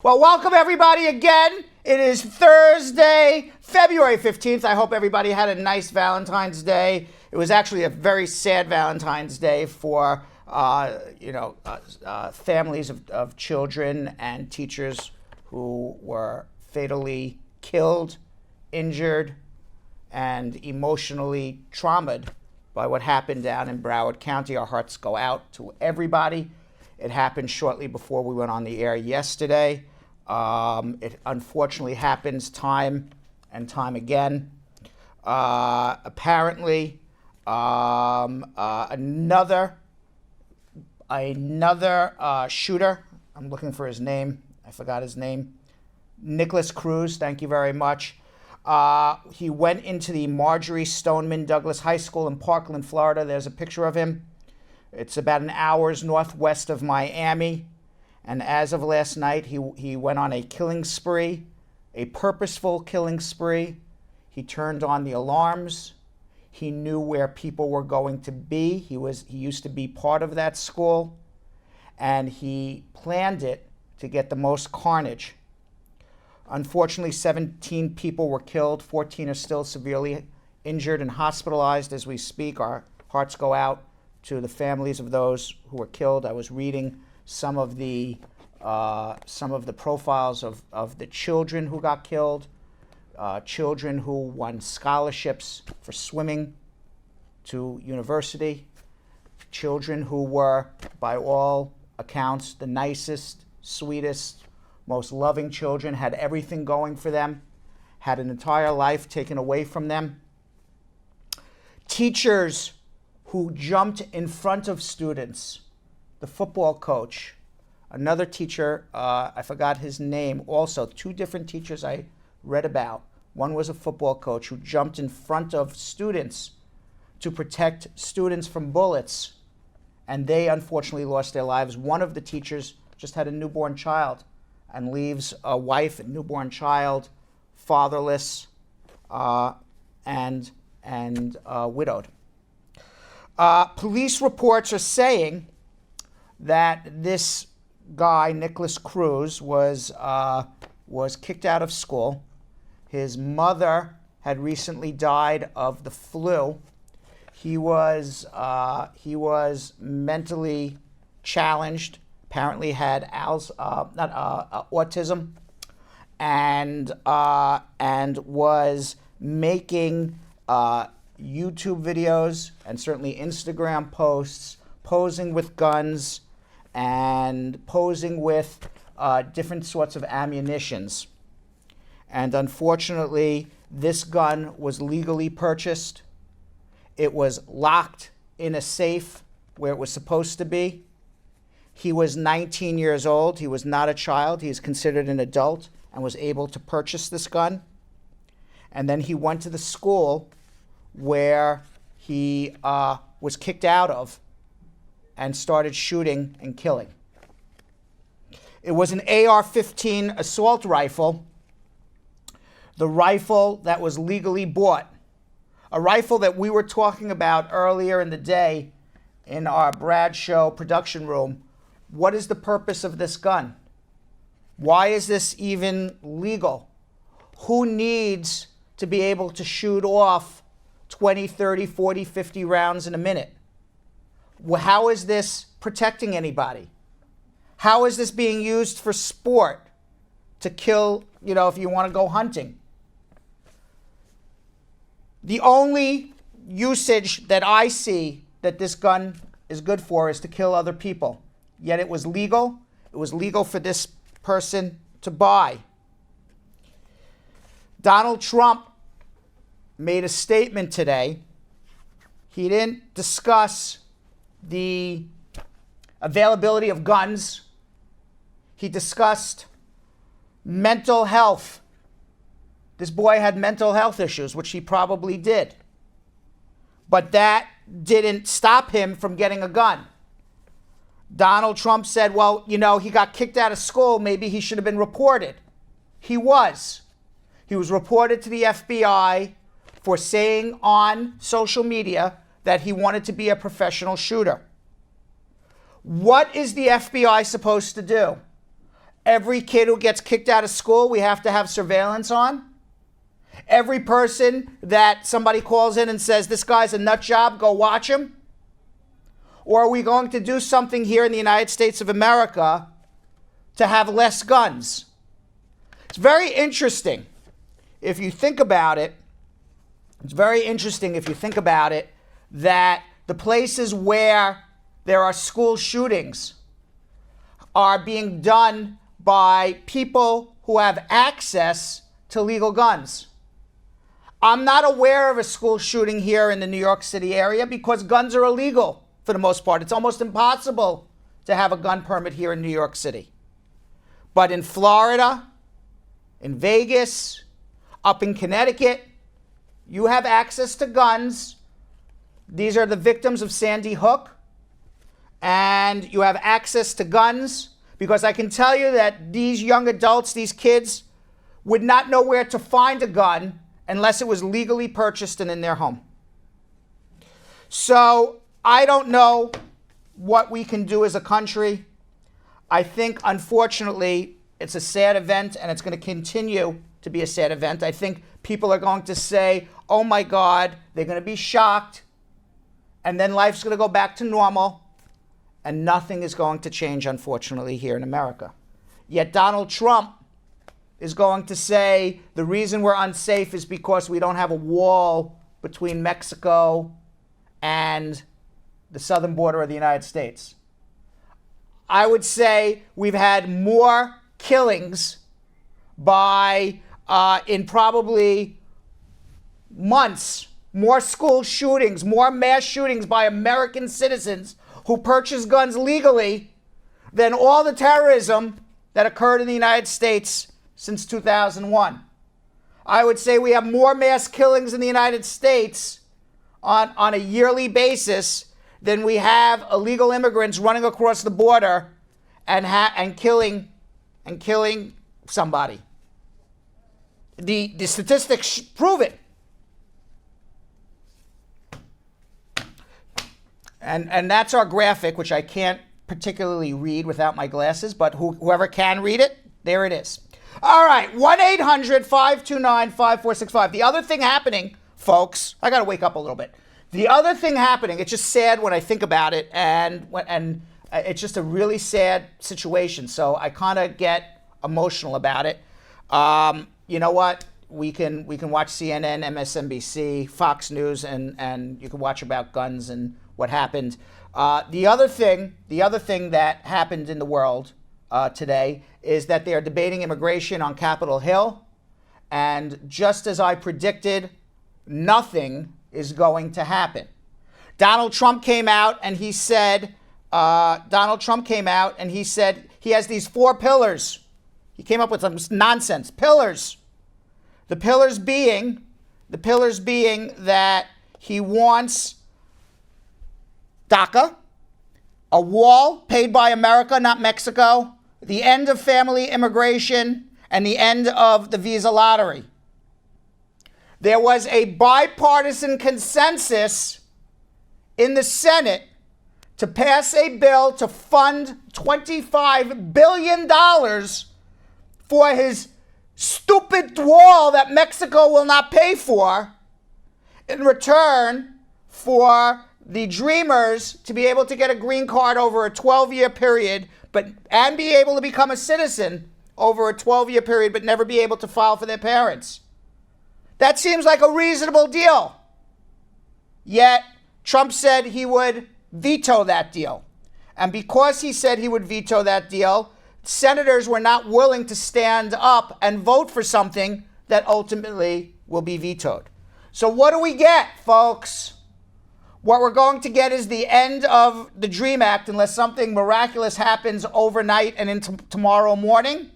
Well, welcome everybody again. It is Thursday, February 15th. I hope everybody had a nice Valentine's Day. It was actually a very sad Valentine's Day for, families of children and teachers who were fatally killed, injured, and emotionally traumatized by what happened down in Broward County. Our hearts go out to everybody. It happened shortly before we went on the air yesterday. It unfortunately happens time and time again. Apparently, another shooter, I'm looking for his name, I forgot his name, Nicholas Cruz, thank you very much. He went into the Marjorie Stoneman Douglas High School in Parkland, Florida. There's a picture of him. It's about an hour's northwest of Miami. And as of last night, he went on a killing spree, a purposeful killing spree. He turned on the alarms. He knew where people were going to be. He used to be part of that school. And he planned it to get the most carnage. Unfortunately, 17 people were killed. 14 are still severely injured and hospitalized as we speak. Our hearts go out to the families of those who were killed. I was reading some of the profiles of the children who got killed, children who won scholarships for swimming to university, children who were, by all accounts, the nicest, sweetest, most loving children, had everything going for them, had an entire life taken away from them. Teachers who jumped in front of students, the football coach, another teacher, I forgot his name, also two different teachers I read about. One was a football coach who jumped in front of students to protect students from bullets, and they unfortunately lost their lives. One of the teachers just had a newborn child and leaves a wife and newborn child fatherless and widowed. Police reports are saying that this guy, Nicholas Cruz, was kicked out of school. His mother had recently died of the flu. He was mentally challenged. Apparently had autism, and was making YouTube videos and certainly Instagram posts, posing with guns and posing with different sorts of ammunitions. And unfortunately, this gun was legally purchased. It was locked in a safe where it was supposed to be. He was 19 years old. He was not a child. He is considered an adult and was able to purchase this gun. And then he went to the school where he was kicked out of and started shooting and killing. It was an AR-15 assault rifle, the rifle that was legally bought, a rifle that we were talking about earlier in the day in our Brad Show production room. What is the purpose of this gun? Why is this even legal? Who needs to be able to shoot off 20, 30, 40, 50 rounds in a minute? How is this protecting anybody? How is this being used for sport to kill, if you want to go hunting? The only usage that I see that this gun is good for is to kill other people. Yet it was legal. It was legal for this person to buy. Donald Trump made a statement today. He didn't discuss the availability of guns. He discussed mental health. This boy had mental health issues, which he probably did. But that didn't stop him from getting a gun. Donald Trump said, well, he got kicked out of school. Maybe he should have been reported. He was. He was reported to the FBI for saying on social media that he wanted to be a professional shooter. What is the FBI supposed to do? Every kid who gets kicked out of school, we have to have surveillance on. Every person that somebody calls in and says, this guy's a nut job, go watch him. Or are we going to do something here in the United States of America to have less guns? It's very interesting if you think about it. It's very interesting if you think about it that the places where there are school shootings are being done by people who have access to legal guns. I'm not aware of a school shooting here in the New York City area because guns are illegal for the most part. It's almost impossible to have a gun permit here in New York City. But in Florida, in Vegas, up in Connecticut, you have access to guns. These are the victims of Sandy Hook. And you have access to guns because I can tell you that these young adults, these kids, would not know where to find a gun unless it was legally purchased and in their home. So I don't know what we can do as a country. I think, unfortunately, it's a sad event, and it's going to continue to be a sad event. I think people are going to say, oh my God, they're going to be shocked, and then life's going to go back to normal, and nothing is going to change, unfortunately, here in America. Yet Donald Trump is going to say the reason we're unsafe is because we don't have a wall between Mexico and the southern border of the United States. I would say we've had more killings in probably months, more school shootings, more mass shootings by American citizens who purchase guns legally than all the terrorism that occurred in the United States since 2001. I would say we have more mass killings in the United States on a yearly basis than we have illegal immigrants running across the border and killing somebody. The statistics prove it. And that's our graphic, which I can't particularly read without my glasses, but whoever can read it, there it is. All right, 1-800-529-5465. The other thing happening, folks, I got to wake up a little bit. The other thing happening, it's just sad when I think about it, and it's just a really sad situation. So I kind of get emotional about it. You know what? We can watch CNN, MSNBC, Fox News, and you can watch about guns and what happened. The other thing that happened in the world today is that they are debating immigration on Capitol Hill, and just as I predicted, nothing is going to happen. Donald Trump came out and he said he has these 4 pillars. He came up with some nonsense. Pillars. The pillars being that he wants DACA, a wall paid by America, not Mexico, the end of family immigration, and the end of the visa lottery. There was a bipartisan consensus in the Senate to pass a bill to fund $25 billion for his stupid wall that Mexico will not pay for in return for the dreamers to be able to get a green card over a 12-year period and be able to become a citizen over a 12-year period but never be able to file for their parents. That seems like a reasonable deal. Yet Trump said he would veto that deal. And because he said he would veto that deal, senators were not willing to stand up and vote for something that ultimately will be vetoed. So what do we get, folks? What we're going to get is the end of the DREAM Act unless something miraculous happens overnight and into tomorrow morning.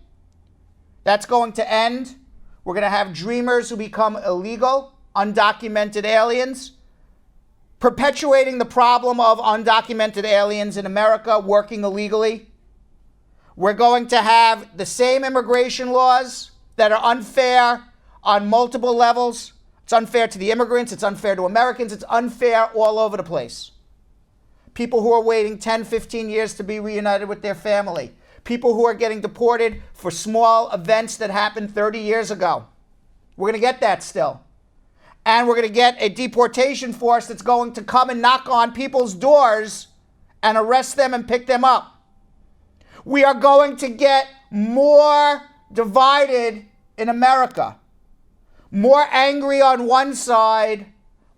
That's going to end. We're going to have dreamers who become illegal, undocumented aliens, perpetuating the problem of undocumented aliens in America working illegally. We're going to have the same immigration laws that are unfair on multiple levels. It's unfair to the immigrants. It's unfair to Americans. It's unfair all over the place. People who are waiting 10, 15 years to be reunited with their family. People who are getting deported for small events that happened 30 years ago. We're going to get that still. And we're going to get a deportation force that's going to come and knock on people's doors and arrest them and pick them up. We are going to get more divided in America. More angry on one side,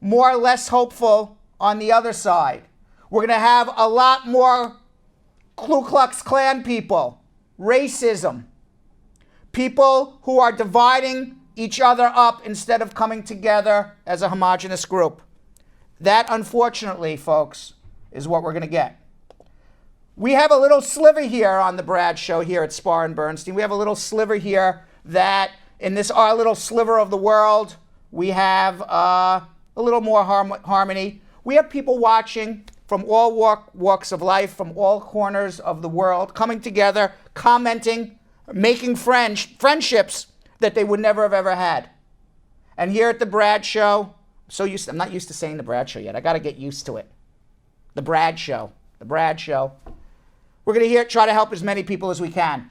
more less hopeful on the other side. We're going to have a lot more Ku Klux Klan people, racism, people who are dividing each other up instead of coming together as a homogenous group. That, unfortunately, folks, is what we're going to get. We have a little sliver here on the Brad Show here at Spar and Bernstein. We have a little sliver here that in this our little sliver of the world, we have a little more harmony. We have people watching from all walks of life, from all corners of the world, coming together, commenting, making friendships that they would never have ever had. And here at the Brad Show, I'm not used to saying the Brad Show yet. I got to get used to it. The Brad Show. The Brad Show. We're going to try to help as many people as we can.